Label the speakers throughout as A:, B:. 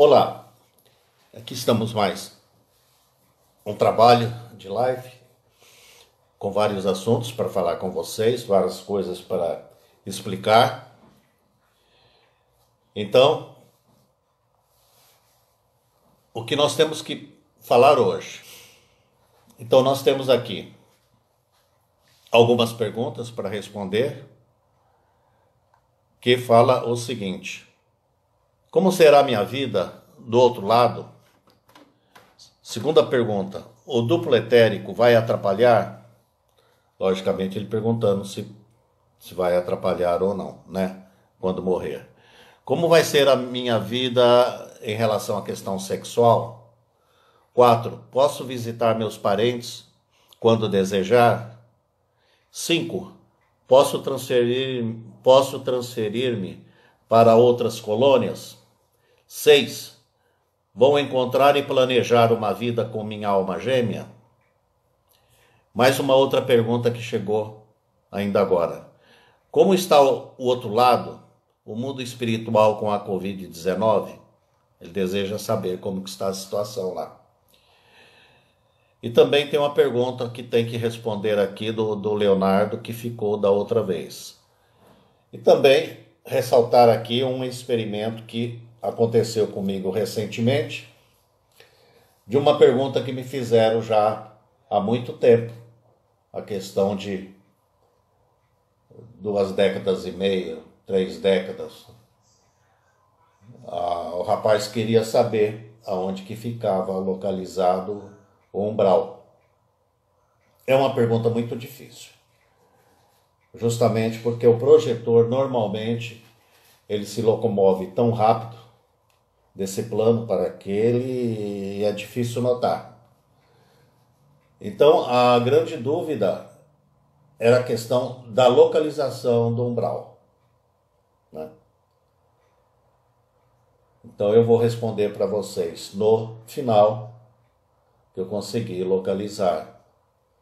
A: Olá, aqui estamos mais um trabalho de live com vários assuntos para falar com vocês, várias coisas para explicar. Então, o que nós temos que falar hoje? Então, nós temos aqui algumas perguntas para responder, que fala o seguinte: como será a minha vida do outro lado? Segunda pergunta: o duplo etérico vai atrapalhar? Logicamente ele perguntando se vai atrapalhar ou não, né? Quando morrer. Como vai ser a minha vida em relação à questão sexual? 4. Posso visitar meus parentes quando desejar? 5. Posso transferir-me para outras colônias? 6. Vou encontrar e planejar uma vida com minha alma gêmea? Mais uma outra pergunta que chegou ainda agora. Como está o outro lado, o mundo espiritual com a Covid-19? Ele deseja saber como que está a situação lá. E também tem uma pergunta que tem que responder aqui do Leonardo, que ficou da outra vez. E também ressaltar aqui um experimento que aconteceu comigo recentemente, de uma pergunta que me fizeram já há muito tempo, a questão de 2 décadas e meia, 3 décadas. O rapaz queria saber aonde que ficava localizado o umbral. É uma pergunta muito difícil, justamente porque o projetor normalmente ele se locomove tão rápido desse plano para aquele, é difícil notar. Então a grande dúvida era a questão da localização do umbral, né? Então eu vou responder para vocês no final, que eu consegui localizar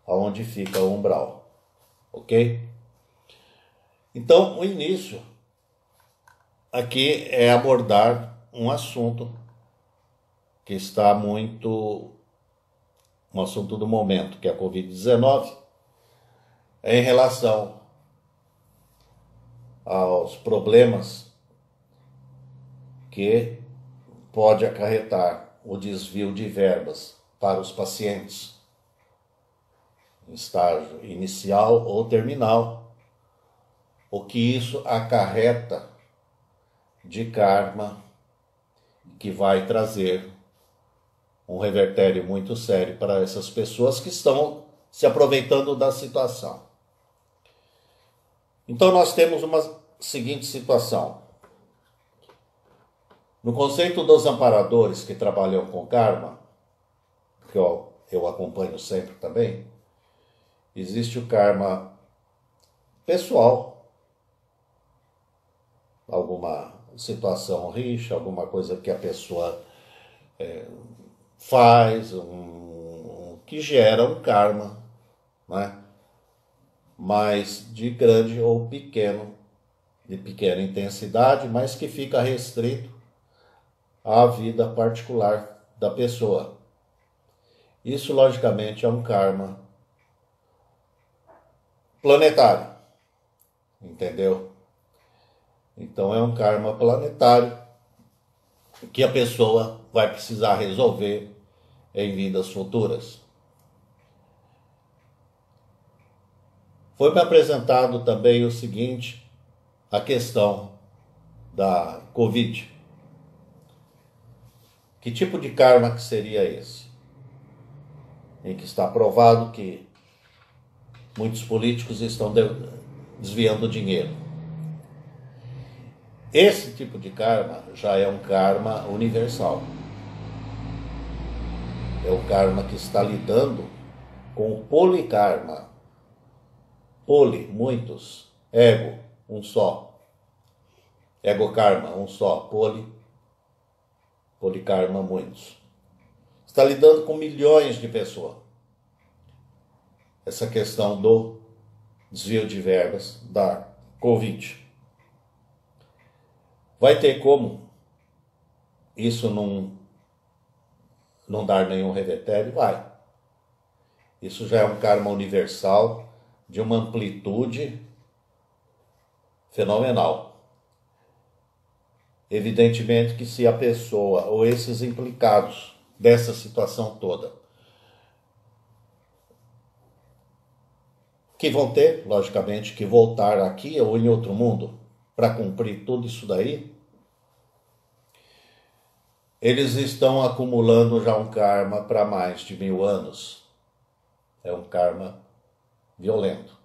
A: aonde fica o umbral, ok? Então o início aqui é abordar um assunto que está muito, um assunto do momento, que é a Covid-19, em relação aos problemas que pode acarretar o desvio de verbas para os pacientes em estágio inicial ou terminal, o que isso acarreta de karma, que vai trazer um revertério muito sério para essas pessoas que estão se aproveitando da situação. Então nós temos uma seguinte situação. No conceito dos amparadores que trabalham com karma, que eu acompanho sempre também, existe o karma pessoal, alguma situação rixa, alguma coisa que a pessoa faz, que gera um karma, né? Mas de grande ou pequeno, de pequena intensidade, mas que fica restrito à vida particular da pessoa. Isso, logicamente, é um karma planetário, entendeu? Então é um karma planetário que a pessoa vai precisar resolver em vidas futuras. Foi-me apresentado também o seguinte, a questão da Covid. Que tipo de karma que seria esse? Em que está provado que muitos políticos estão desviando dinheiro. Esse tipo de karma já é um karma universal. É o karma que está lidando com o polikarma. Poli, muitos. Ego, um só. Ego karma, um só. Polikarma, muitos. Está lidando com milhões de pessoas. Essa questão do desvio de verbas da Covid. Vai ter como isso não dar nenhum revertério, vai. Isso já é um karma universal de uma amplitude fenomenal. Evidentemente que se a pessoa ou esses implicados dessa situação toda, que vão ter, logicamente, que voltar aqui ou em outro mundo para cumprir tudo isso daí, eles estão acumulando já um karma para mais de 1000 anos. É um karma violento.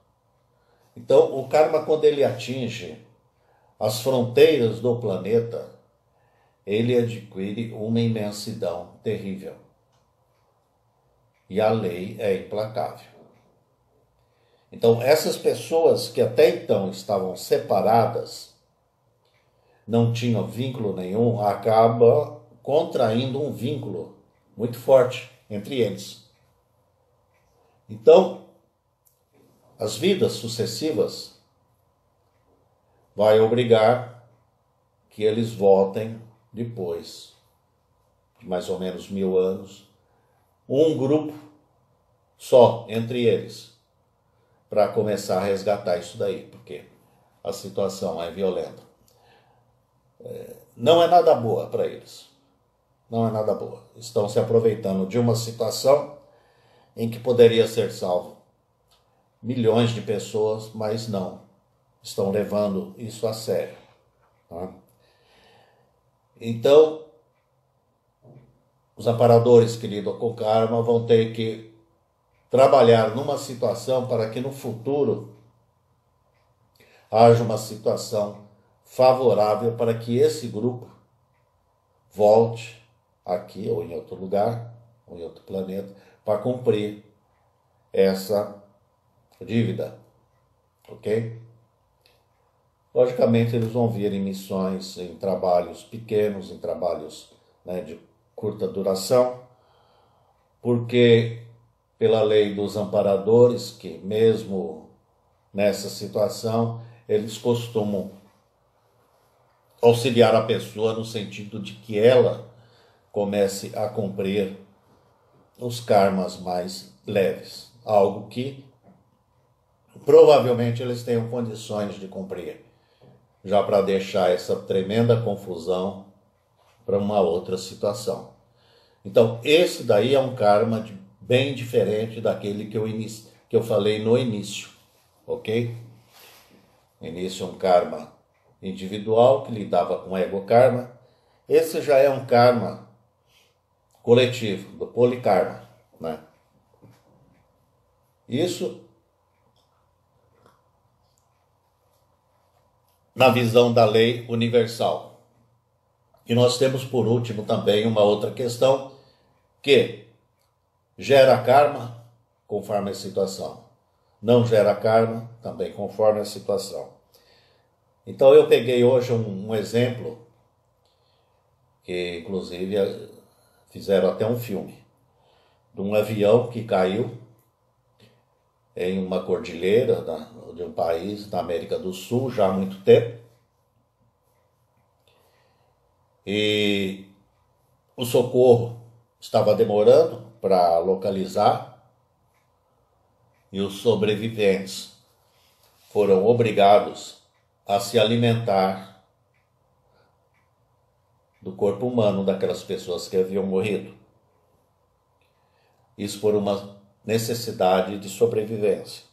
A: Então, o karma, quando ele atinge as fronteiras do planeta, ele adquire uma imensidão terrível. E a lei é implacável. Então, essas pessoas que até então estavam separadas, não tinham vínculo nenhum, acabam contraindo um vínculo muito forte entre eles. Então, as vidas sucessivas vai obrigar que eles voltem depois de mais ou menos 1000 anos, um grupo só entre eles, para começar a resgatar isso daí, porque a situação é violenta. Não é nada boa para eles. Não é nada boa. Estão se aproveitando de uma situação em que poderia ser salvo milhões de pessoas, mas não. Estão levando isso a sério. Tá? Então, os amparadores que lidam com karma vão ter que trabalhar numa situação para que no futuro haja uma situação favorável para que esse grupo volte aqui ou em outro lugar, ou em outro planeta, para cumprir essa dívida, ok? Logicamente eles vão vir em missões, em trabalhos pequenos, em trabalhos, né, de curta duração, porque pela lei dos amparadores, que mesmo nessa situação, eles costumam auxiliar a pessoa no sentido de que ela comece a cumprir os karmas mais leves, algo que provavelmente eles tenham condições de cumprir, já para deixar essa tremenda confusão para uma outra situação. Então, esse daí é um karma bem diferente daquele que eu falei no início, ok? No início é um karma individual que lidava com ego karma. Esse já é um karma coletivo, do polikarma, né? Isso na visão da lei universal. E nós temos, por último, também uma outra questão que gera karma conforme a situação. Não gera karma também conforme a situação. Então eu peguei hoje um exemplo, que inclusive fizeram até um filme, de um avião que caiu em uma cordilheira de um país da América do Sul já há muito tempo. E o socorro estava demorando para localizar e os sobreviventes foram obrigados a se alimentar do corpo humano daquelas pessoas que haviam morrido. Isso por uma necessidade de sobrevivência.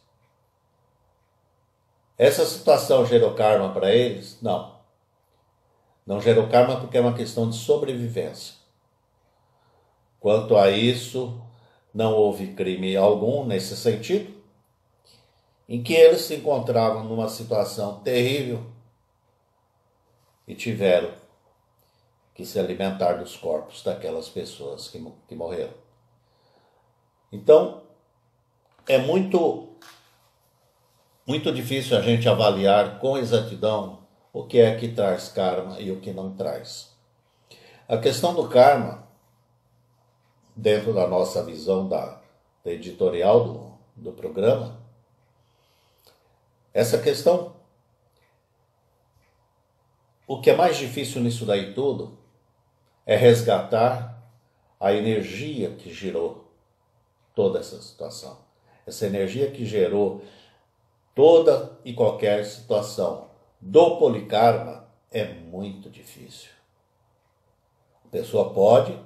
A: Essa situação gerou karma para eles? Não. Não gerou karma porque é uma questão de sobrevivência. Quanto a isso, não houve crime algum nesse sentido, em que eles se encontravam numa situação terrível e tiveram que se alimentar dos corpos daquelas pessoas que morreram. Então, é muito difícil a gente avaliar com exatidão o que é que traz karma e o que não traz. A questão do karma, dentro da nossa visão da editorial do programa, essa questão, o que é mais difícil nisso daí tudo, é resgatar a energia que gerou toda essa situação. Essa energia que gerou toda e qualquer situação do polikarma é muito difícil. A pessoa pode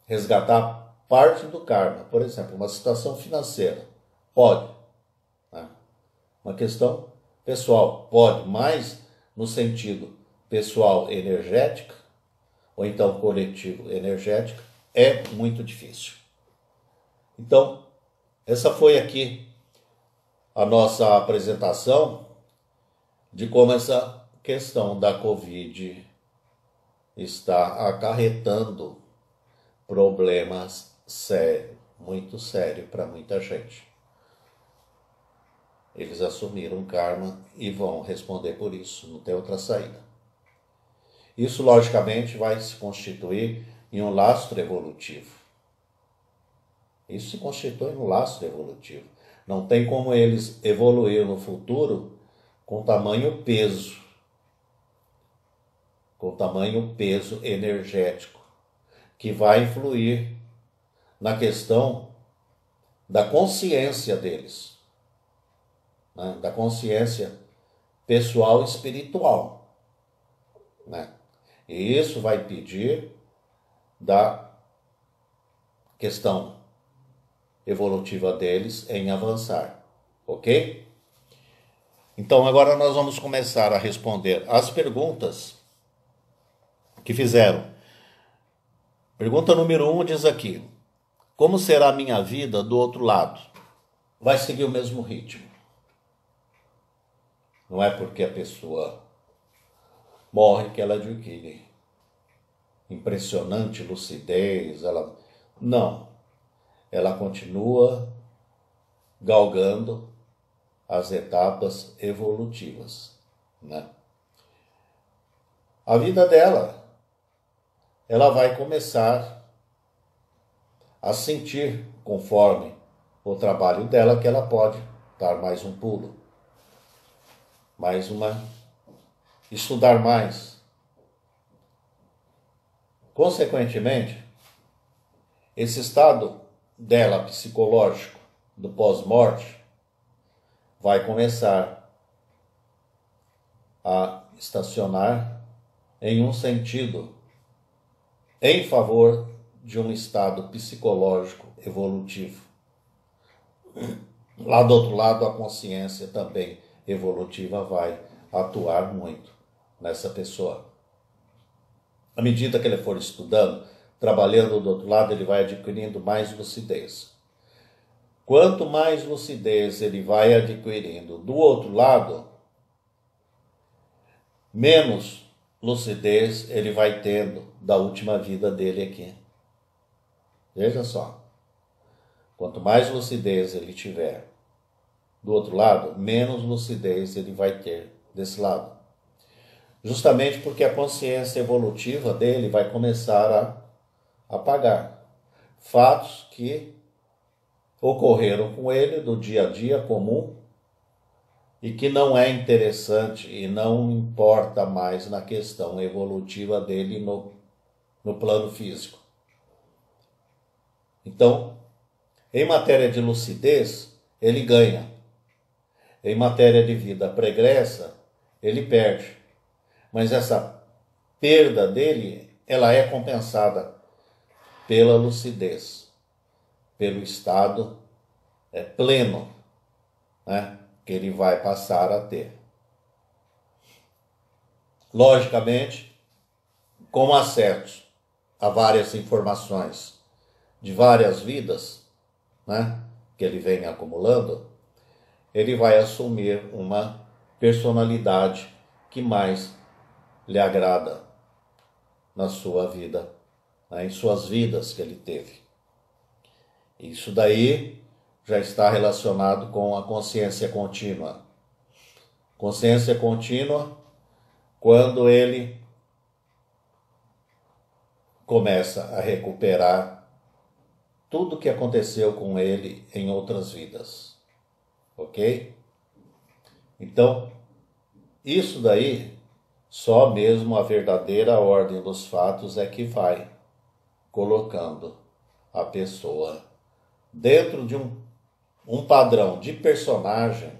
A: resgatar parte do karma, por exemplo, uma situação financeira, pode, né? Uma questão pessoal, pode, mas no sentido pessoal energética, ou então coletivo energético, é muito difícil. Então, essa foi aqui a nossa apresentação de como essa questão da Covid está acarretando problemas sérios, muito sérios para muita gente. Eles assumiram karma e vão responder por isso, não tem outra saída. Isso, logicamente, vai se constituir em um lastro evolutivo. Isso se constitui em um lastro evolutivo. Não tem como eles evoluir no futuro com tamanho peso, com tamanho peso energético, que vai influir na questão da consciência deles, né? Da consciência pessoal e espiritual, né? E isso vai pedir da questão evolutiva deles em avançar, ok? Então agora nós vamos começar a responder as perguntas que fizeram. Pergunta número 1 diz aqui: como será a minha vida do outro lado? Vai seguir o mesmo ritmo. Não é porque a pessoa morre que ela adquire impressionante lucidez, não. Ela continua galgando as etapas evolutivas, né? A vida dela, ela vai começar a sentir, conforme o trabalho dela, que ela pode dar mais um pulo, estudar mais. Consequentemente, esse estado dela psicológico do pós-morte vai começar a estacionar em um sentido em favor de um estado psicológico evolutivo. Lá do outro lado, a consciência também evolutiva vai atuar muito nessa pessoa. À medida que ele for estudando, trabalhando do outro lado, ele vai adquirindo mais lucidez. Quanto mais lucidez ele vai adquirindo do outro lado, menos lucidez ele vai tendo da última vida dele aqui. Veja só. Quanto mais lucidez ele tiver do outro lado, menos lucidez ele vai ter desse lado. Justamente porque a consciência evolutiva dele vai começar a apagar fatos que ocorreram com ele do dia a dia comum e que não é interessante e não importa mais na questão evolutiva dele no plano físico. Então, em matéria de lucidez, ele ganha. Em matéria de vida pregressa, ele perde. Mas essa perda dele, ela é compensada pela lucidez, pelo estado pleno, né, que ele vai passar a ter. Logicamente, com acesso a várias informações de várias vidas, né, que ele vem acumulando, ele vai assumir uma personalidade que mais lhe agrada na sua vida, né, em suas vidas que ele teve. Isso daí já está relacionado com a consciência contínua. Consciência contínua, quando ele começa a recuperar tudo que aconteceu com ele em outras vidas. Ok? Então, isso daí Só mesmo a verdadeira ordem dos fatos é que vai colocando a pessoa dentro de um padrão de personagem,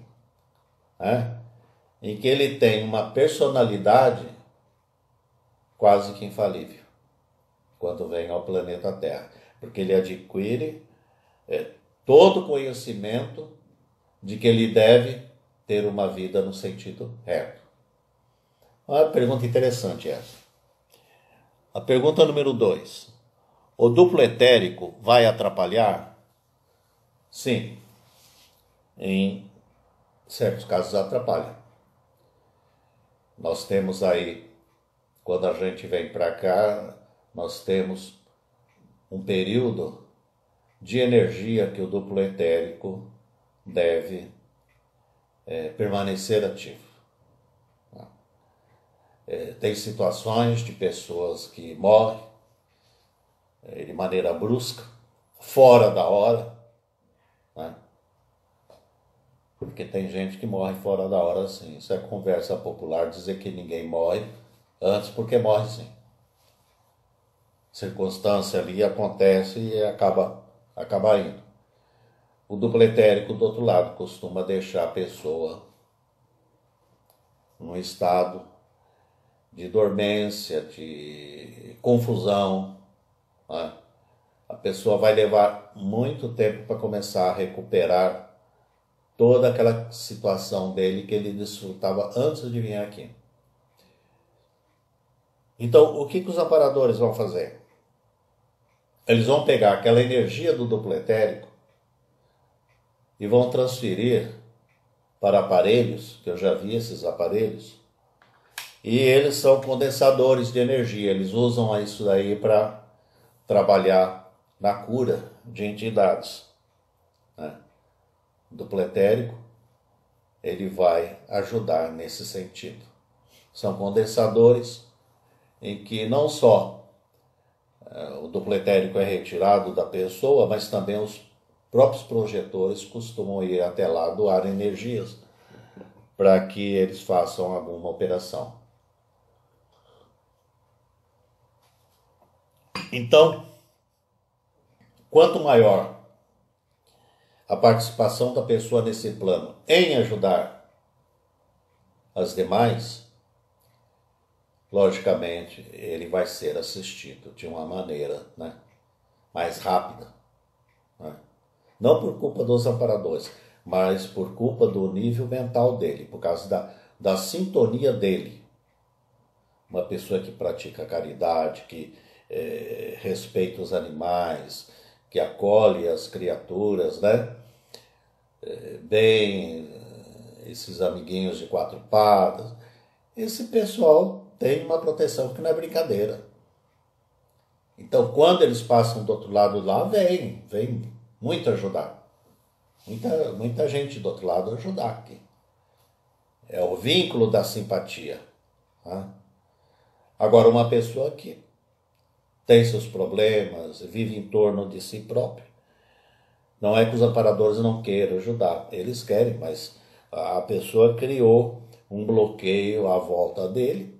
A: né, em que ele tem uma personalidade quase que infalível quando vem ao planeta Terra, porque ele adquire todo o conhecimento de que ele deve ter uma vida no sentido reto. Uma pergunta interessante essa. A pergunta número 2. O duplo etérico vai atrapalhar? Sim. Em certos casos atrapalha. Nós temos aí, quando a gente vem para cá, nós temos um período de energia que o duplo etérico deve permanecer ativo. Tem situações de pessoas que morrem de maneira brusca, fora da hora, né? Porque tem gente que morre fora da hora sim. Isso é conversa popular, dizer que ninguém morre antes, porque morre sim. Circunstância ali acontece e acaba indo. O duplo etérico, do outro lado, costuma deixar a pessoa num estado de dormência, de confusão, né? A pessoa vai levar muito tempo para começar a recuperar toda aquela situação dele que ele desfrutava antes de vir aqui. Então, o que os amparadores vão fazer? Eles vão pegar aquela energia do duplo etérico e vão transferir para aparelhos, que eu já vi esses aparelhos, e eles são condensadores de energia. Eles usam isso daí para trabalhar na cura de entidades, né? O duplo etérico, ele vai ajudar nesse sentido. São condensadores em que não só o duplo etérico é retirado da pessoa, mas também os próprios projetores costumam ir até lá doar energias para que eles façam alguma operação. Então, quanto maior a participação da pessoa nesse plano em ajudar as demais, logicamente ele vai ser assistido de uma maneira, né, mais rápida, né? Não por culpa dos amparadores, mas por culpa do nível mental dele, por causa da sintonia dele. Uma pessoa que pratica caridade, que respeita os animais, que acolhe as criaturas, né? Bem, esses amiguinhos de quatro patas. Esse pessoal tem uma proteção que não é brincadeira. Então, quando eles passam do outro lado lá, vem muito ajudar. Muita gente do outro lado ajudar aqui. É o vínculo da simpatia, tá? Agora, uma pessoa que tem seus problemas, vive em torno de si próprio, não é que os amparadores não queiram ajudar, eles querem, mas a pessoa criou um bloqueio à volta dele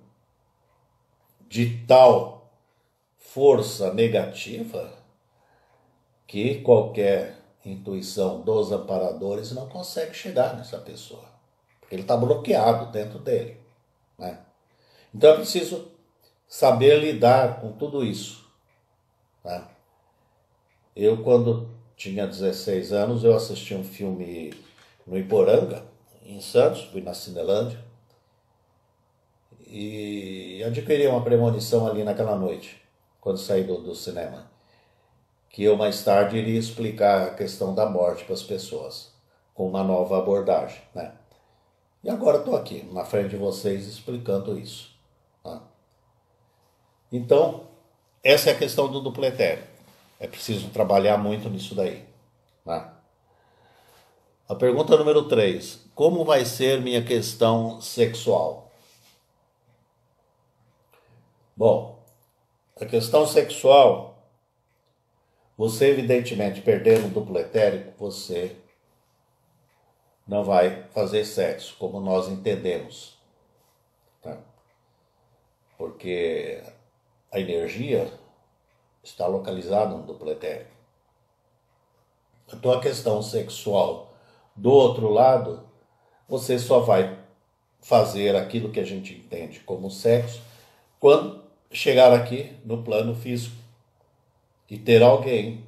A: de tal força negativa que qualquer intuição dos amparadores não consegue chegar nessa pessoa, porque ele está bloqueado dentro dele, né? Então é preciso saber lidar com tudo isso, né? Eu, quando tinha 16 anos, eu assisti um filme no Iporanga, em Santos, fui na Cinelândia, e adquiri uma premonição ali naquela noite, quando saí do cinema, que eu mais tarde iria explicar a questão da morte para as pessoas, com uma nova abordagem, né? E agora estou aqui, na frente de vocês, explicando isso, né? Então, essa é a questão do duplo etérico. É preciso trabalhar muito nisso daí, né? A pergunta número 3. Como vai ser minha questão sexual? Bom, a questão sexual, você evidentemente perdendo o duplo etérico, você não vai fazer sexo, como nós entendemos, tá? porque a energia está localizada no duplo etérico. Então a questão sexual do outro lado, você só vai fazer aquilo que a gente entende como sexo quando chegar aqui no plano físico e ter alguém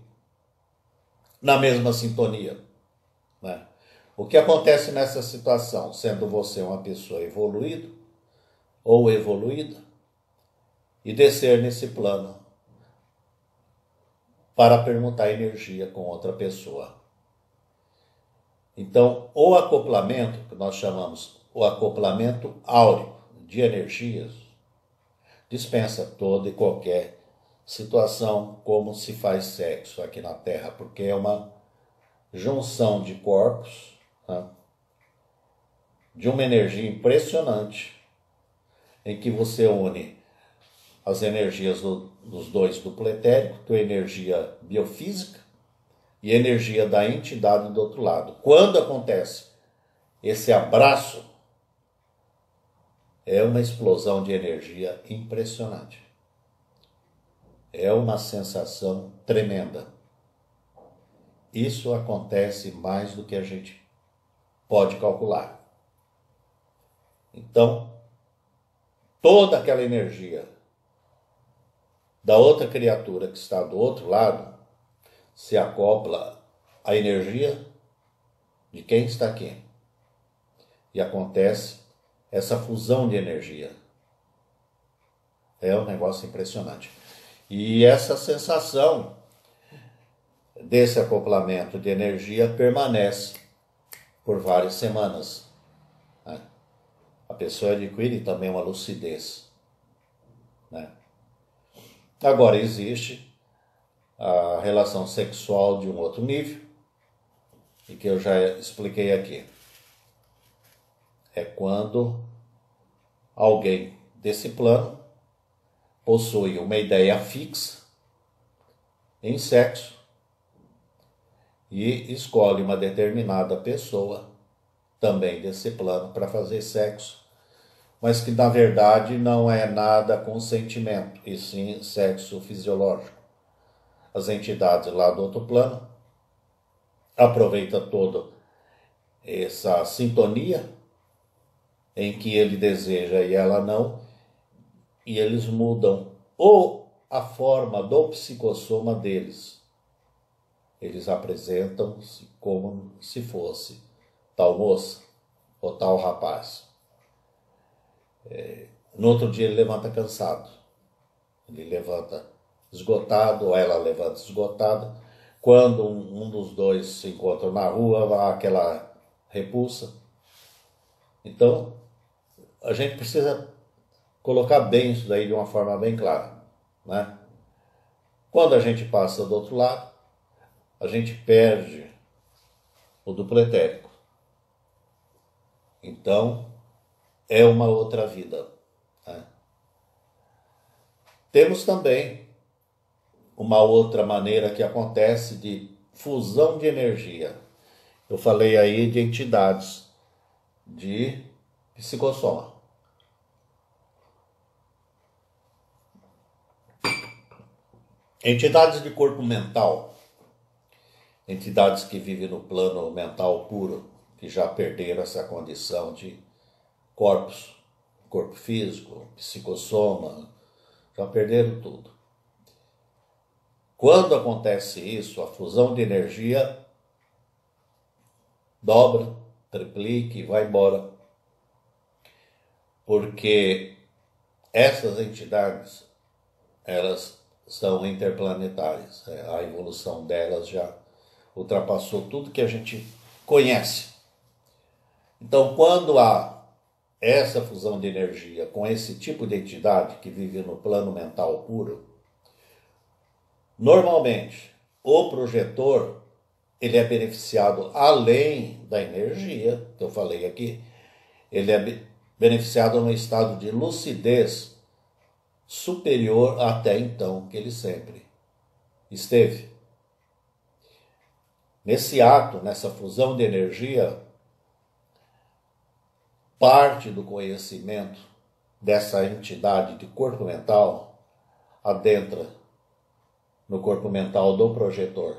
A: na mesma sintonia, né? O que acontece nessa situação, sendo você uma pessoa evoluída ou evoluída, e descer nesse plano para permutar energia com outra pessoa. Então, o acoplamento, que nós chamamos o acoplamento áureo de energias, dispensa toda e qualquer situação como se faz sexo aqui na Terra, porque é uma junção de corpos, né, de uma energia impressionante, em que você une as energias dos dois duplo etérico, tua energia biofísica e energia da entidade do outro lado. Quando acontece esse abraço, é uma explosão de energia impressionante. É uma sensação tremenda. Isso acontece mais do que a gente pode calcular. Então, toda aquela energia da outra criatura que está do outro lado se acopla à energia de quem está aqui. E acontece essa fusão de energia. É um negócio impressionante. E essa sensação desse acoplamento de energia permanece por várias semanas, né? A pessoa adquire também uma lucidez, né? Agora, existe a relação sexual de um outro nível, e que eu já expliquei aqui. É quando alguém desse plano possui uma ideia fixa em sexo e escolhe uma determinada pessoa também desse plano para fazer sexo, mas que na verdade não é nada com sentimento, e sim sexo fisiológico. As entidades lá do outro plano aproveitam toda essa sintonia em que ele deseja e ela não, e eles mudam ou a forma do psicossoma deles. Eles apresentam-se como se fosse tal moça ou tal rapaz. No outro dia ele levanta cansado, ele levanta esgotado, ou ela levanta esgotada. Quando um dos dois se encontra na rua, há aquela repulsa. Então, a gente precisa colocar bem isso daí de uma forma bem clara, né? Quando a gente passa do outro lado, a gente perde o duplo etérico. Então, é uma outra vida, né? Temos também uma outra maneira que acontece de fusão de energia. Eu falei aí de entidades de psicossoma. Entidades de corpo mental, entidades que vivem no plano mental puro, que já perderam essa condição de corpos, corpo físico, psicossoma, já perderam tudo. Quando acontece isso, a fusão de energia dobra, triplica e vai embora. Porque essas entidades, elas são interplanetárias. A evolução delas já ultrapassou tudo que a gente conhece. Então, quando há essa fusão de energia com esse tipo de entidade que vive no plano mental puro, normalmente o projetor ele é beneficiado além da energia que eu falei aqui, ele é beneficiado no estado de lucidez superior até então que ele sempre esteve. Nesse ato, nessa fusão de energia, parte do conhecimento dessa entidade de corpo mental adentra no corpo mental do projetor.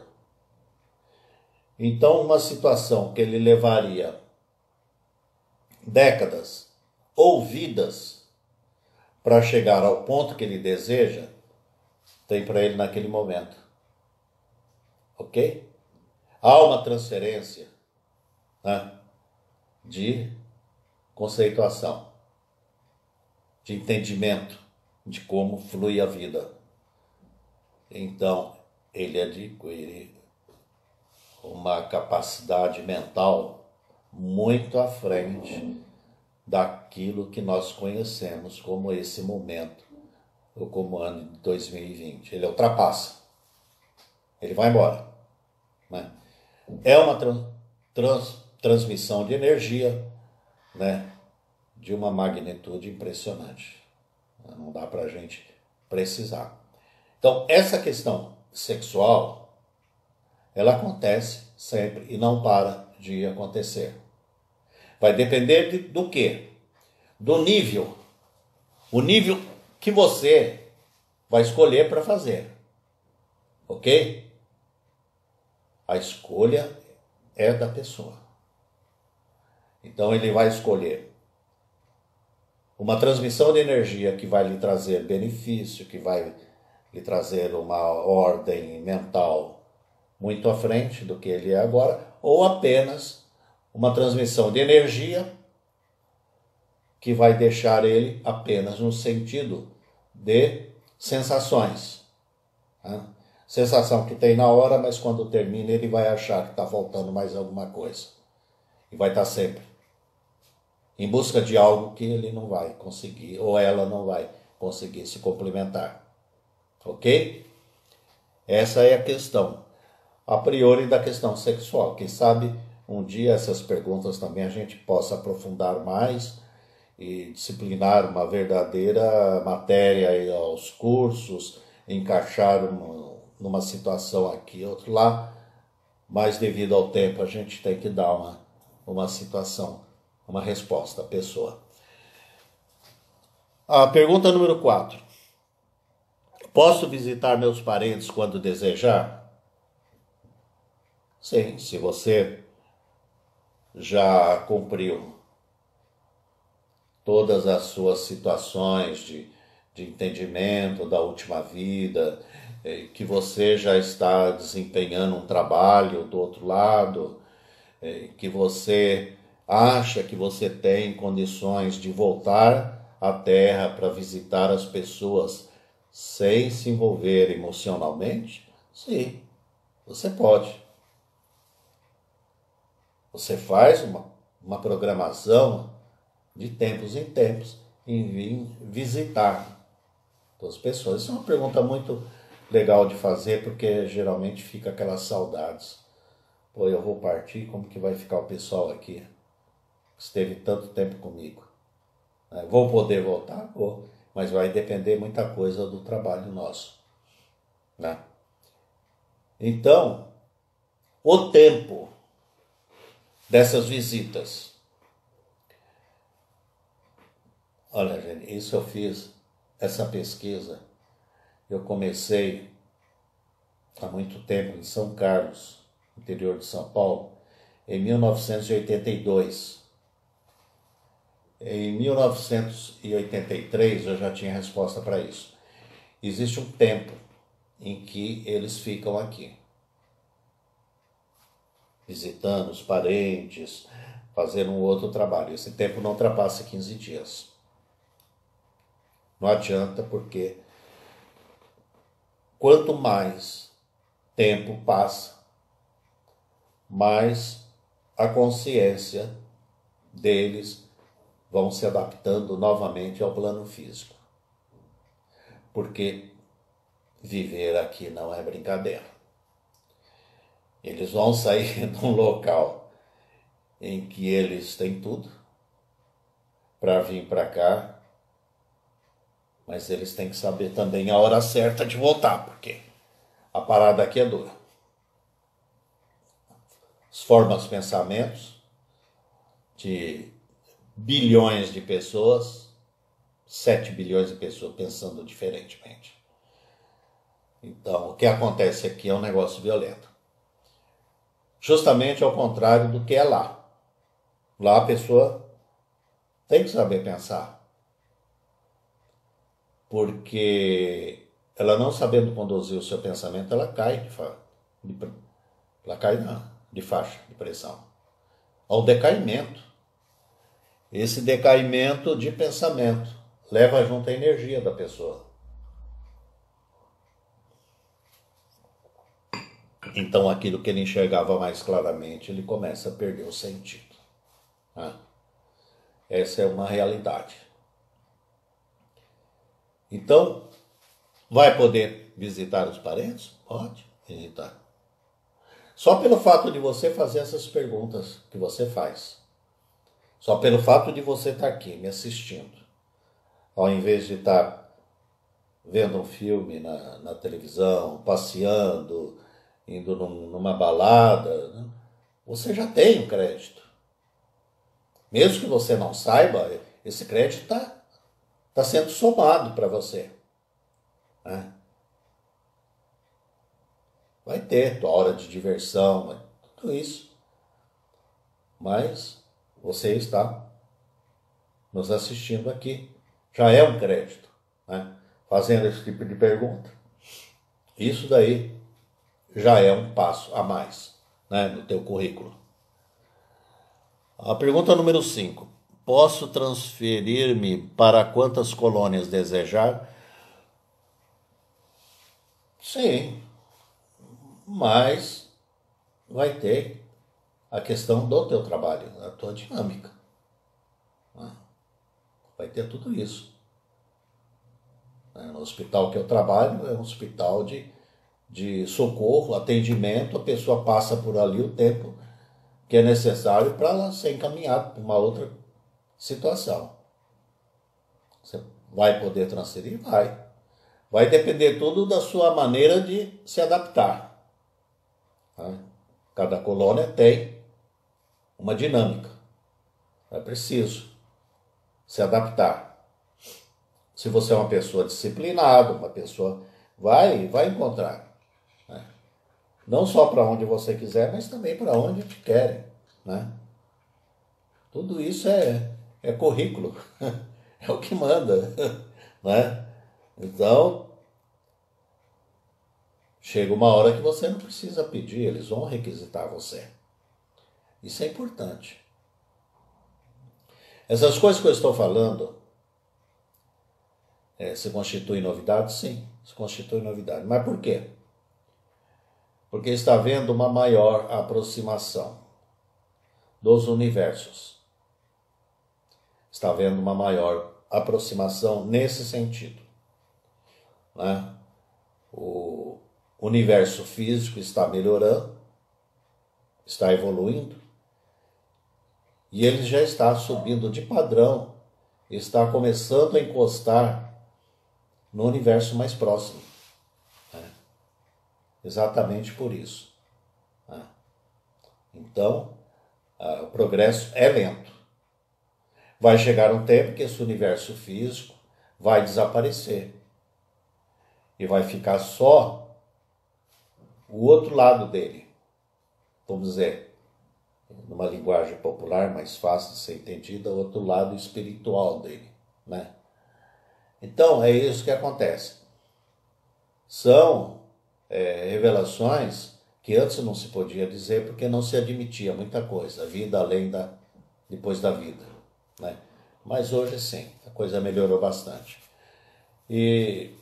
A: Então, uma situação que ele levaria décadas ou vidas para chegar ao ponto que ele deseja, tem para ele naquele momento. Ok? Há uma transferência, né, de conceituação, de entendimento de como flui a vida. Então, ele adquire uma capacidade mental muito à frente daquilo que nós conhecemos como esse momento, ou como ano de 2020. Ele ultrapassa, ele vai embora, né? É uma transmissão de energia, né, de uma magnitude impressionante. Não dá para a gente precisar. Então, essa questão sexual, ela acontece sempre e não para de acontecer. Vai depender do quê? Do nível. O nível que você vai escolher para fazer. Ok? A escolha é da pessoa. Então ele vai escolher uma transmissão de energia que vai lhe trazer benefício, que vai lhe trazer uma ordem mental muito à frente do que ele é agora, ou apenas uma transmissão de energia que vai deixar ele apenas no sentido de sensações. Né? Sensação que tem na hora, mas quando termina ele vai achar que está faltando mais alguma coisa. E vai estar sempre em busca de algo que ele não vai conseguir, ou ela não vai conseguir se complementar. Ok? Essa é a questão, a priori, da questão sexual. Quem sabe um dia essas perguntas também a gente possa aprofundar mais e disciplinar uma verdadeira matéria aí aos cursos, encaixar numa situação aqui, outra lá, mas devido ao tempo a gente tem que dar uma situação, uma resposta à pessoa. A pergunta número 4. Posso visitar meus parentes quando desejar? Sim, se você já cumpriu todas as suas situações de entendimento da última vida, que você já está desempenhando um trabalho do outro lado, que você acha que você tem condições de voltar à Terra para visitar as pessoas sem se envolver emocionalmente, sim, você pode. Você faz uma programação de tempos em tempos em vir visitar as pessoas. Isso é uma pergunta muito legal de fazer, porque geralmente fica aquelas saudades. Pô, eu vou partir, como que vai ficar o pessoal aqui que esteve tanto tempo comigo? Vou poder voltar? Vou, mas vai depender muita coisa do trabalho nosso, né? Então, o tempo dessas visitas. Olha, gente, isso eu fiz, essa pesquisa, eu comecei há muito tempo em São Carlos, interior de São Paulo, em 1982. Em 1983 eu já tinha resposta para isso. Existe um tempo em que eles ficam aqui, visitando os parentes, fazendo um outro trabalho. Esse tempo não ultrapassa 15 dias. Não adianta, porque quanto mais tempo passa, mais a consciência deles vão se adaptando novamente ao plano físico. Porque viver aqui não é brincadeira. Eles vão sair de um local em que eles têm tudo para vir para cá, mas eles têm que saber também a hora certa de voltar, porque a parada aqui é dura. Forma os pensamentos de bilhões de pessoas, 7 bilhões de pessoas pensando diferentemente. Então, o que acontece aqui é um negócio violento. Justamente ao contrário do que é lá. Lá a pessoa tem que saber pensar. Porque ela não sabendo conduzir o seu pensamento, ela cai de faixa de pressão. Ao decaimento. Esse decaimento de pensamento leva junto a energia da pessoa. Então aquilo que ele enxergava mais claramente, ele começa a perder o sentido. Essa é uma realidade. Então, vai poder visitar os parentes? Pode visitar. Só pelo fato de você fazer essas perguntas que você faz. Só pelo fato de você estar aqui me assistindo. Ao invés de estar vendo um filme na televisão, passeando, indo numa balada, né? Você já tem um crédito. Mesmo que você não saiba, esse crédito está sendo somado para você. Né? Vai ter tua hora de diversão, tudo isso. Mas você está nos assistindo aqui. Já é um crédito, né? Fazendo esse tipo de pergunta. Isso daí já é um passo a mais, né, no teu currículo. A pergunta número 5. Posso transferir-me para quantas colônias desejar? Sim, mas vai ter a questão do teu trabalho, da tua dinâmica. Vai ter tudo isso. No hospital que eu trabalho é um hospital de socorro, atendimento, a pessoa passa por ali o tempo que é necessário para ela ser encaminhada para uma outra situação. Você vai poder transferir? Vai. Vai depender tudo da sua maneira de se adaptar. Cada colônia tem uma dinâmica. É preciso se adaptar. Se você é uma pessoa disciplinada, uma pessoa vai encontrar. Né? Não só para onde você quiser, mas também para onde te querem. Né? Tudo isso é currículo. É o que manda. Né? Então, chega uma hora que você não precisa pedir, eles vão requisitar você. Isso é importante. Essas coisas que eu estou falando se constituem novidade? Sim, se constitui novidade. Mas por quê? Porque está havendo uma maior aproximação dos universos. Está havendo uma maior aproximação nesse sentido. Né? O universo físico está melhorando, está evoluindo, e ele já está subindo de padrão, está começando a encostar no universo mais próximo. Né? Exatamente por isso. Né? Então, o progresso é lento. Vai chegar um tempo que esse universo físico vai desaparecer. E vai ficar só o outro lado dele. Vamos dizer, numa linguagem popular mais fácil de ser entendida, o outro lado espiritual dele. Né? Então, é isso que acontece. São revelações que antes não se podia dizer porque não se admitia muita coisa, a vida além depois da vida. Né? Mas hoje sim, a coisa melhorou bastante. E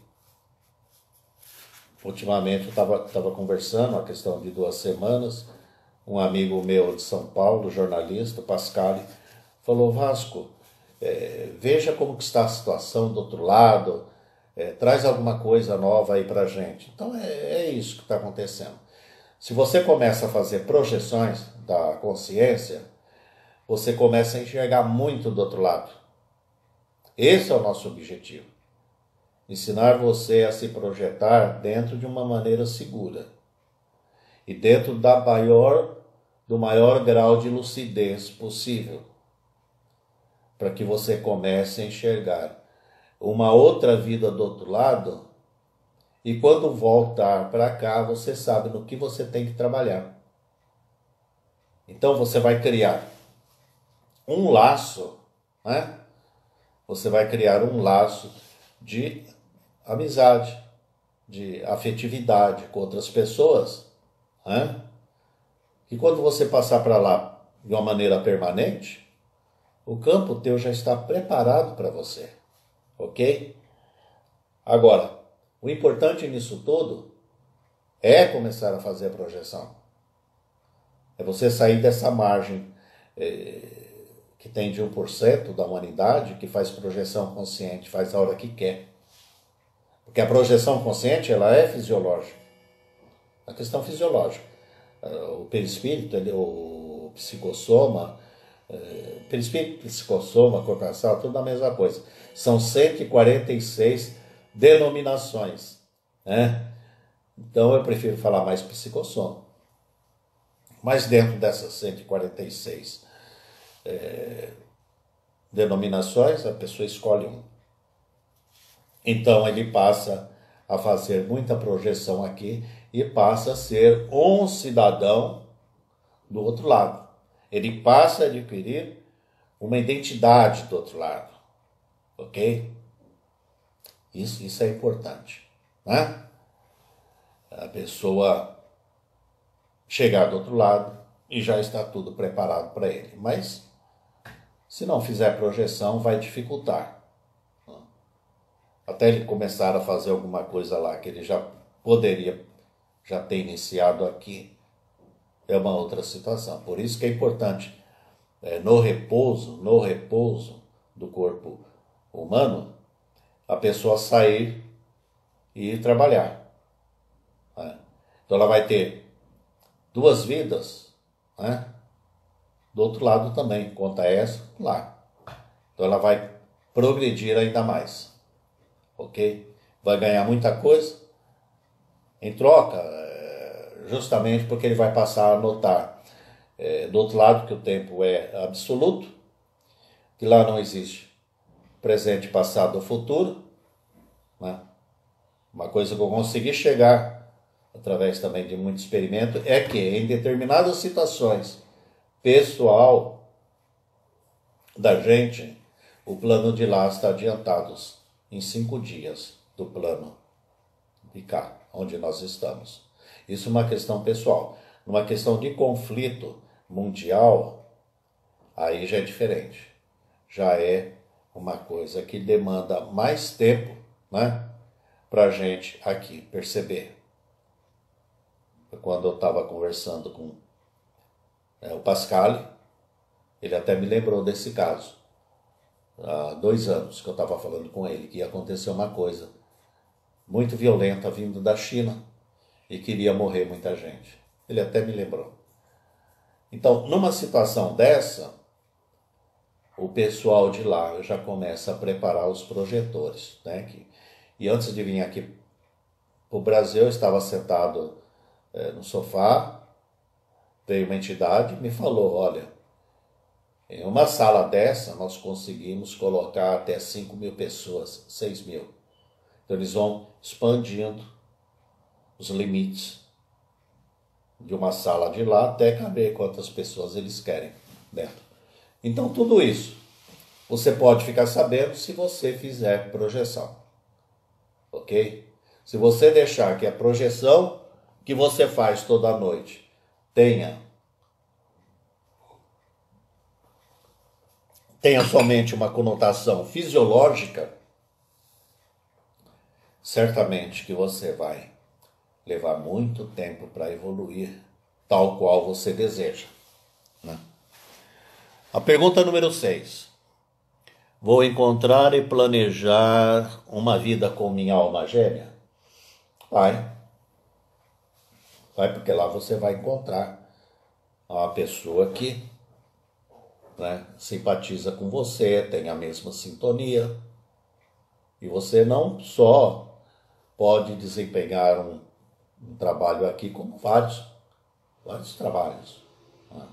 A: ultimamente eu estava conversando, a questão de 2 semanas, um amigo meu de São Paulo, jornalista, Pascali, falou: Vasco, veja como que está a situação do outro lado, traz alguma coisa nova aí pra gente. Então é isso que está acontecendo. Se você começa a fazer projeções da consciência, você começa a enxergar muito do outro lado. Esse é o nosso objetivo. Ensinar você a se projetar dentro de uma maneira segura. E dentro do maior grau de lucidez possível. Para que você comece a enxergar uma outra vida do outro lado, e quando voltar para cá, você sabe no que você tem que trabalhar. Então você vai criar um laço, né? Você vai criar um laço de amizade, de afetividade com outras pessoas, né? E quando você passar para lá de uma maneira permanente, o campo teu já está preparado para você, ok? Agora, o importante nisso tudo é começar a fazer a projeção. É você sair dessa margem que tem de 1% da humanidade que faz projeção consciente, faz a hora que quer. Porque a projeção consciente, ela é fisiológica. A questão fisiológica. O perispírito, o psicossoma, perispírito, psicossoma, corpo astral, tudo a mesma coisa. São 146 denominações, né? Então eu prefiro falar mais psicossoma. Mas dentro dessas 146 denominações, a pessoa escolhe um. Então ele passa a fazer muita projeção aqui e passa a ser um cidadão do outro lado. Ele passa a adquirir uma identidade do outro lado. Ok? Isso é importante, né? A pessoa chegar do outro lado e já está tudo preparado para ele. Mas, se não fizer projeção, vai dificultar. Até ele começar a fazer alguma coisa lá que ele já poderia já ter iniciado aqui, é uma outra situação. Por isso que é importante, no repouso do corpo humano, a pessoa sair e ir trabalhar. Né? Então ela vai ter 2 vidas, né? Do outro lado também, conta essa, lá. Então ela vai progredir ainda mais, ok? Vai ganhar muita coisa em troca, justamente porque ele vai passar a notar do outro lado que o tempo é absoluto, que lá não existe presente, passado ou futuro, né? Uma coisa que eu consegui chegar através também de muito experimento é que em determinadas situações pessoal da gente, o plano de lá está adiantado em 5 dias do plano de cá, onde nós estamos. Isso é uma questão pessoal. Numa questão de conflito mundial, aí já é diferente. Já é uma coisa que demanda mais tempo, né, para a gente aqui perceber. Quando eu estava conversando com o Pascal, ele até me lembrou desse caso. Há 2 anos que eu estava falando com ele, que ia acontecer uma coisa muito violenta vindo da China e queria morrer muita gente. Ele até me lembrou. Então, numa situação dessa, o pessoal de lá já começa a preparar os projetores, né? E antes de vir aqui para o Brasil, eu estava sentado no sofá, veio uma entidade e me falou, olha, em uma sala dessa nós conseguimos colocar até 5.000 pessoas, 6.000. Então eles vão expandindo os limites de uma sala de lá até caber quantas pessoas eles querem dentro. Então tudo isso você pode ficar sabendo se você fizer projeção, ok? Se você deixar que a projeção que você faz toda noite tenha somente uma conotação fisiológica, certamente que você vai levar muito tempo para evoluir tal qual você deseja, né? A pergunta número 6. Vou encontrar e planejar uma vida com minha alma gêmea? Vai, porque lá você vai encontrar uma pessoa que, né, simpatiza com você, tem a mesma sintonia, e você não só pode desempenhar um trabalho aqui, como vários trabalhos, né?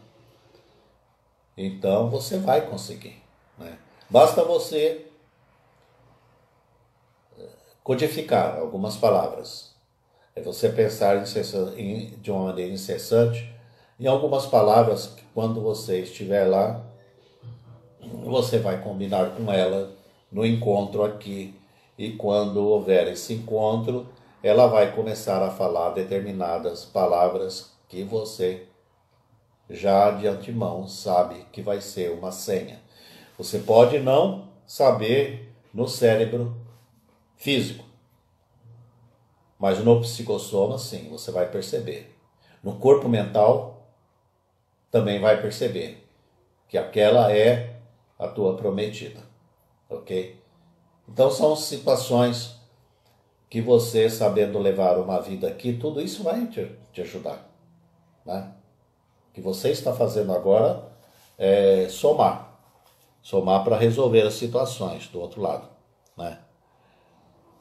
A: Então você vai conseguir, né? Basta você codificar algumas palavras. É você pensar de uma maneira incessante em algumas palavras que quando você estiver lá, você vai combinar com ela no encontro aqui. E quando houver esse encontro, ela vai começar a falar determinadas palavras que você já de antemão sabe que vai ser uma senha. Você pode não saber no cérebro físico, mas no psicossoma sim, você vai perceber. No corpo mental também vai perceber que aquela é a tua prometida, ok? Então são situações que você, sabendo levar uma vida aqui, tudo isso vai te ajudar, né? O que você está fazendo agora é somar para resolver as situações do outro lado, né?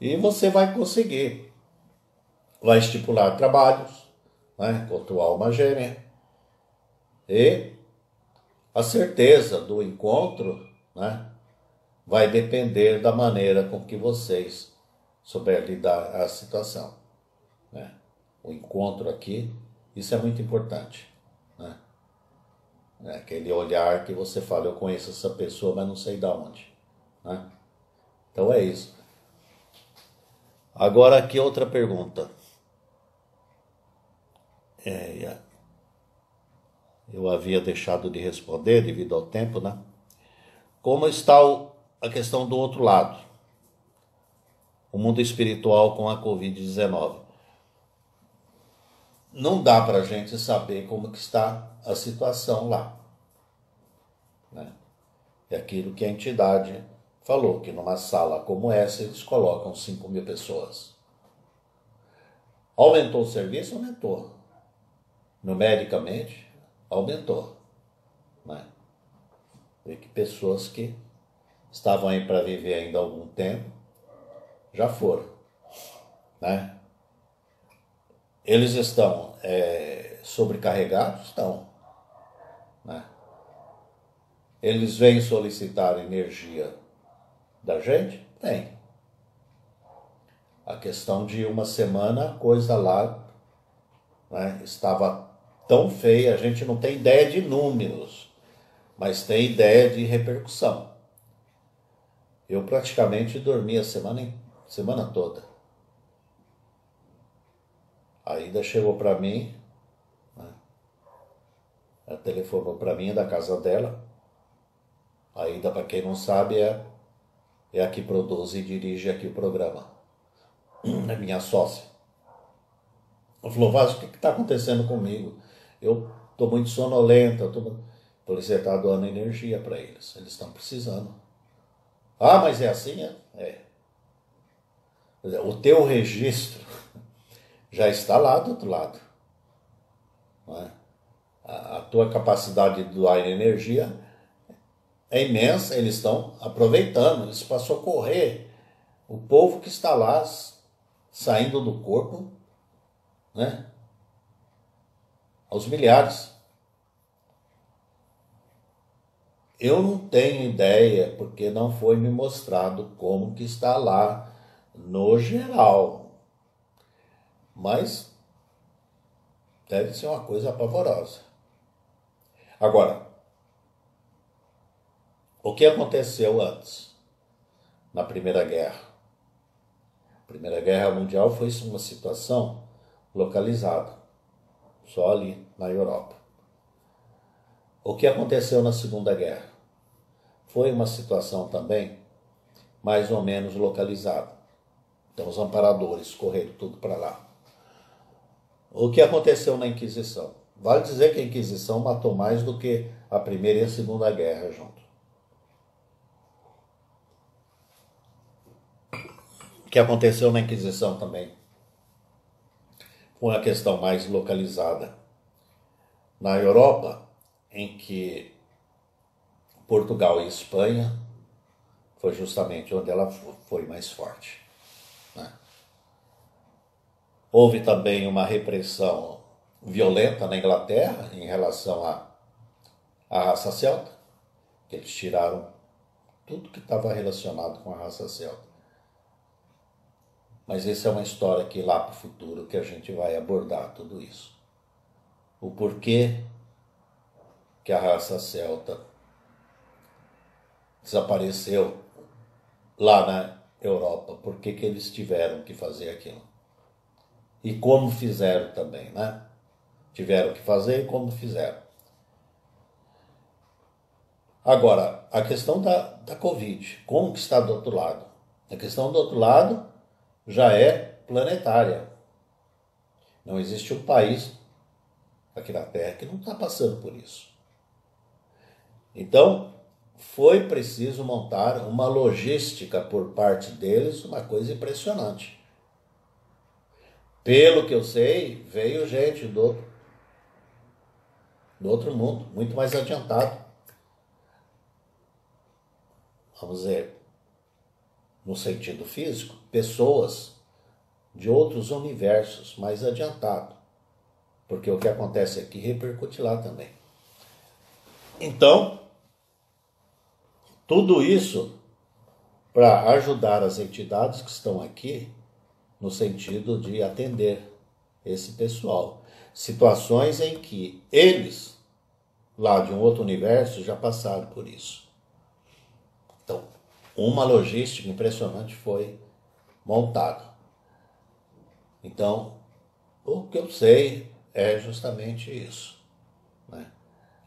A: E você vai conseguir, vai estipular trabalhos, né, com a tua alma gêmea, e a certeza do encontro, né, vai depender da maneira com que vocês souber lidar a situação, né? O encontro aqui, isso é muito importante, né? É aquele olhar que você fala, eu conheço essa pessoa, mas não sei de onde, né? Então é isso. Agora aqui outra pergunta. Eu havia deixado de responder devido ao tempo, né? Como está a questão do outro lado? O mundo espiritual com a Covid-19. Não dá para a gente saber como que está a situação lá, né? É aquilo que a entidade falou, que numa sala como essa eles colocam 5.000 pessoas. Aumentou o serviço? Aumentou. Numericamente, aumentou, né? Vê que pessoas que estavam aí para viver ainda algum tempo já foram, né? Eles estão sobrecarregados? Estão, né? Eles vêm solicitar energia da gente? Vem. A questão de uma semana, a coisa lá, né, estava tão feia, a gente não tem ideia de números, mas tem ideia de repercussão. Eu praticamente dormi a semana toda. A Ida chegou para mim, né, ela telefonou para mim da casa dela. A Ida, para quem não sabe, é a que produz e dirige aqui o programa. É minha sócia. Ela falou, Vaz, o que está acontecendo comigo? Eu estou muito sonolenta. Falei, você está doando energia para eles. Eles estão precisando. Ah, mas é assim? É. O teu registro já está lá do outro lado, não é? A tua capacidade de doar energia é imensa, eles estão aproveitando isso para socorrer o povo que está lá saindo do corpo, né? Aos milhares. Eu não tenho ideia, porque não foi me mostrado como que está lá no geral. Mas deve ser uma coisa pavorosa. Agora, o que aconteceu antes, na Primeira Guerra? A Primeira Guerra Mundial foi uma situação localizada, só ali na Europa. O que aconteceu na Segunda Guerra? Foi uma situação também mais ou menos localizada. Então os amparadores correram tudo para lá. O que aconteceu na Inquisição? Vale dizer que a Inquisição matou mais do que a Primeira e a Segunda Guerra junto. O que aconteceu na Inquisição também foi uma questão mais localizada na Europa, em que Portugal e Espanha foi justamente onde ela foi mais forte, né? Houve também uma repressão violenta na Inglaterra em relação à raça celta, que eles tiraram tudo que estava relacionado com a raça celta. Mas essa é uma história que lá para o futuro que a gente vai abordar tudo isso. O porquê que a raça celta desapareceu lá na Europa, por que eles tiveram que fazer aquilo. E como fizeram também, né? Tiveram que fazer e como fizeram. Agora, a questão da Covid, como que está do outro lado? A questão do outro lado já é planetária. Não existe um país aqui na Terra que não está passando por isso. Então, foi preciso montar uma logística por parte deles, uma coisa impressionante. Pelo que eu sei, veio gente do outro mundo, muito mais adiantado. Vamos dizer, no sentido físico, pessoas de outros universos mais adiantados. Porque o que acontece aqui repercute lá também. Então, tudo isso para ajudar as entidades que estão aqui no sentido de atender esse pessoal. Situações em que eles, lá de um outro universo, já passaram por isso. Então, uma logística impressionante foi montada. Então, o que eu sei é justamente isso, né?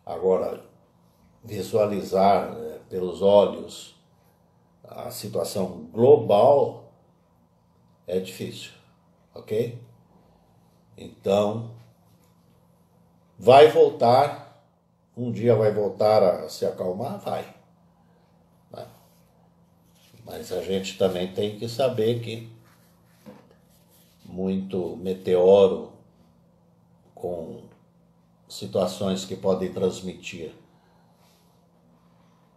A: Agora, visualizar pelos olhos a situação global é difícil, ok? Então, vai voltar, um dia vai voltar a se acalmar? Vai. Né? Mas a gente também tem que saber que muito meteoro com situações que podem transmitir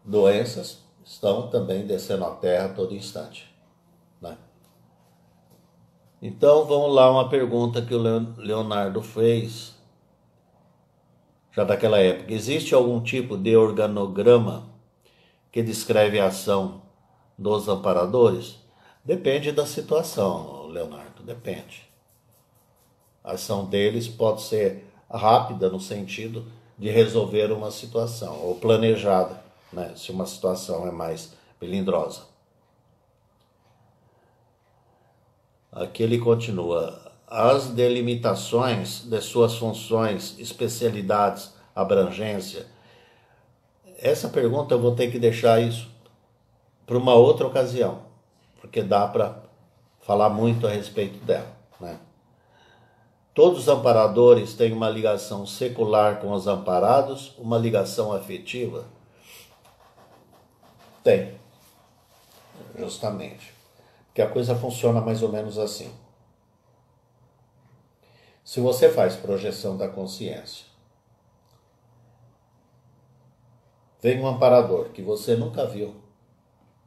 A: doenças estão também descendo à Terra a todo instante. Né? Então, vamos lá, uma pergunta que o Leonardo fez, já daquela época. Existe algum tipo de organograma que descreve a ação dos amparadores? Depende da situação, Leonardo, depende. A ação deles pode ser rápida no sentido de resolver uma situação, ou planejada, né, se uma situação é mais melindrosa. Aqui ele continua. As delimitações de suas funções, especialidades, abrangência. Essa pergunta eu vou ter que deixar isso para uma outra ocasião, porque dá para falar muito a respeito dela, né? Todos os amparadores têm uma ligação secular com os amparados, uma ligação afetiva? Tem, justamente. Porque a coisa funciona mais ou menos assim. Se você faz projeção da consciência, vem um amparador que você nunca viu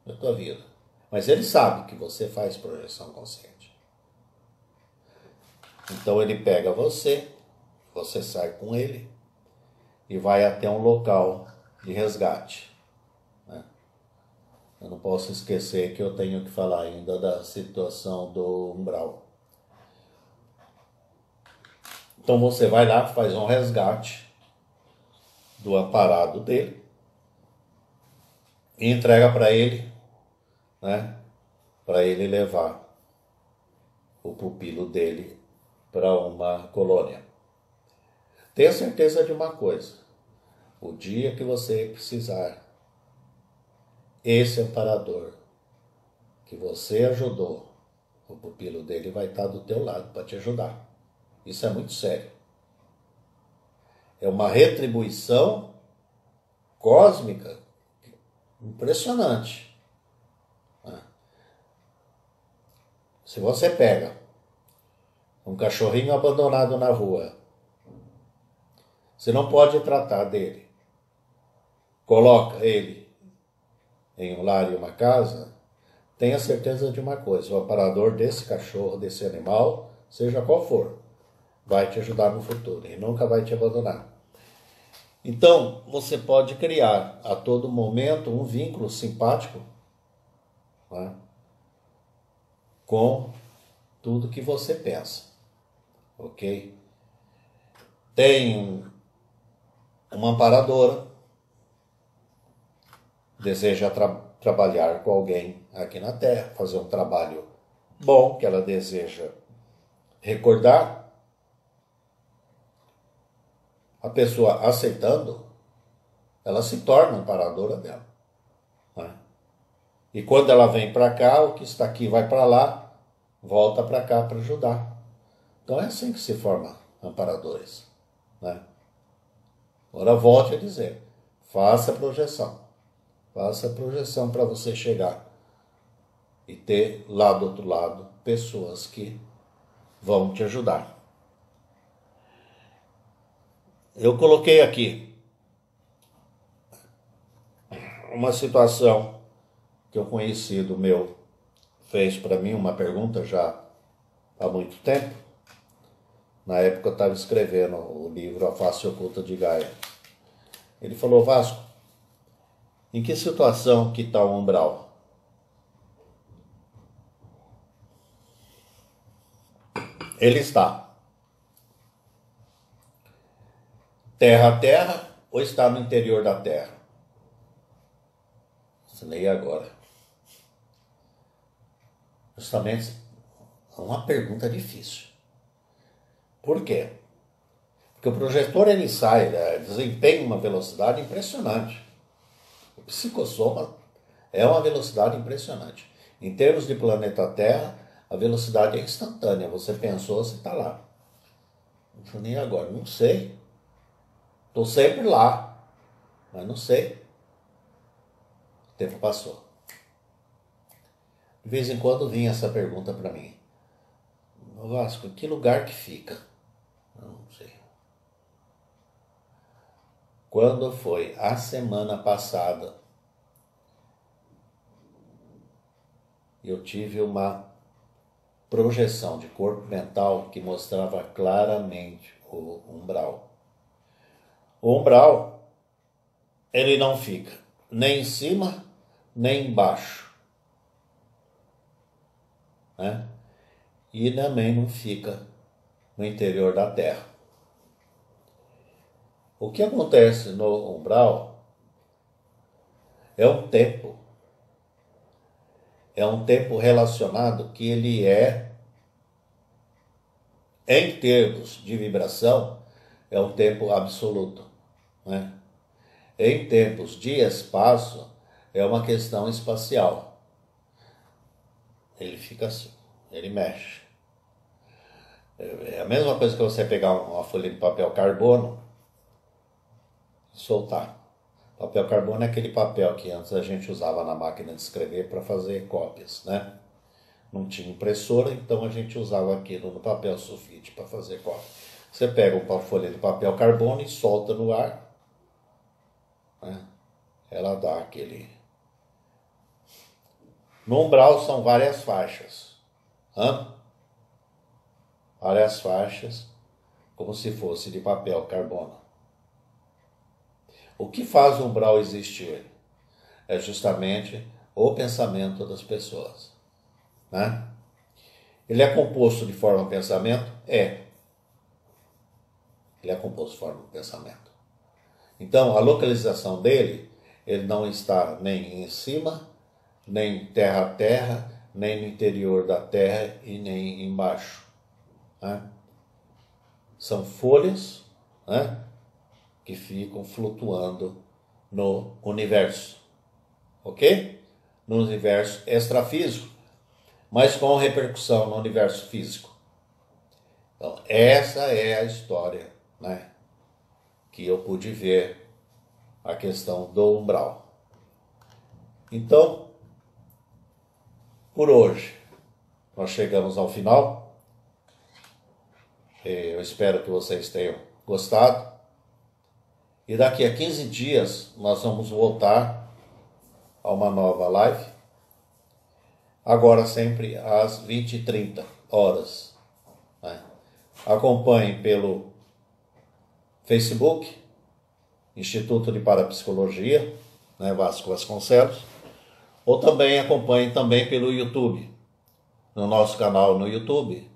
A: na tua vida, mas ele sabe que você faz projeção consciente. Então ele pega você sai com ele e vai até um local de resgate. Né? Eu não posso esquecer que eu tenho que falar ainda da situação do umbral. Então você vai lá, faz um resgate do amparado dele e entrega para ele, né? Para ele levar o pupilo dele para uma colônia. Tenha certeza de uma coisa: o dia que você precisar, esse amparador que você ajudou, o pupilo dele vai estar do teu lado para te ajudar. Isso é muito sério. É uma retribuição cósmica impressionante. Se você pega um cachorrinho abandonado na rua, você não pode tratar dele, coloca ele em um lar e uma casa, tenha certeza de uma coisa: o amparador desse cachorro, desse animal, seja qual for, vai te ajudar no futuro e nunca vai te abandonar. Então, você pode criar a todo momento um vínculo simpático, né, com tudo que você pensa, ok? Tem uma amparadora, deseja trabalhar com alguém aqui na Terra, fazer um trabalho bom que ela deseja recordar. A pessoa aceitando, ela se torna amparadora dela, né? E quando ela vem para cá, o que está aqui vai para lá, volta para cá para ajudar. Então é assim que se forma amparadores, né? Agora volte a dizer, faça projeção para você chegar e ter lá do outro lado pessoas que vão te ajudar. Eu coloquei aqui uma situação que um conhecido meu fez para mim, uma pergunta já há muito tempo. Na época eu estava escrevendo o livro A Face Oculta de Gaia. Ele falou, Vasco, em que situação que está o umbral? Ele está terra a terra ou está no interior da terra? E agora? Justamente é uma pergunta difícil. Por quê? Porque o projetor ele desempenha uma velocidade impressionante. O psicossoma é uma velocidade impressionante. Em termos de planeta Terra, a velocidade é instantânea. Você pensou, você está lá. Não sei nem agora, não sei. Estou sempre lá, mas não sei. O tempo passou. De vez em quando vinha essa pergunta para mim. Vasco, que lugar que fica? Não sei. Quando foi a semana passada, eu tive uma projeção de corpo mental que mostrava claramente o umbral. O umbral, ele não fica nem em cima, nem embaixo, né? E também não fica no interior da Terra. O que acontece no umbral é um tempo relacionado que ele em termos de vibração, é um tempo absoluto, né? Em tempos de espaço, é uma questão espacial. Ele fica assim, ele mexe. É a mesma coisa que você pegar uma folha de papel carbono e soltar. Papel carbono é aquele papel que antes a gente usava na máquina de escrever para fazer cópias, né? Não tinha impressora, então a gente usava aquilo no papel sulfite para fazer cópia. Você pega uma folha de papel carbono e solta no ar, né? Ela dá aquele... No umbral são várias faixas. Várias faixas, como se fosse de papel carbono. O que faz o umbral existir? É justamente o pensamento das pessoas, né? Ele é composto de forma pensamento? Ele é composto de forma pensamento. Então, a localização dele, ele não está nem em cima, nem terra a terra, nem no interior da terra e nem embaixo, né? São folhas, né, que ficam flutuando no universo, ok? No universo extrafísico, mas com repercussão no universo físico. Então, essa é a história, né, que eu pude ver a questão do umbral. Então, por hoje, nós chegamos ao final. Eu espero que vocês tenham gostado. E daqui a 15 dias, nós vamos voltar a uma nova live. Agora sempre às 20h30. Né? Acompanhe pelo Facebook, Instituto de Parapsicologia, né, Vasco Vasconcelos, ou também acompanhe também pelo YouTube, no nosso canal no YouTube.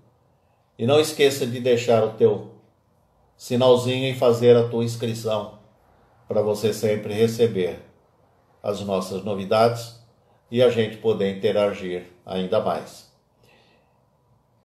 A: E não esqueça de deixar o teu sinalzinho e fazer a tua inscrição para você sempre receber as nossas novidades e a gente poder interagir ainda mais.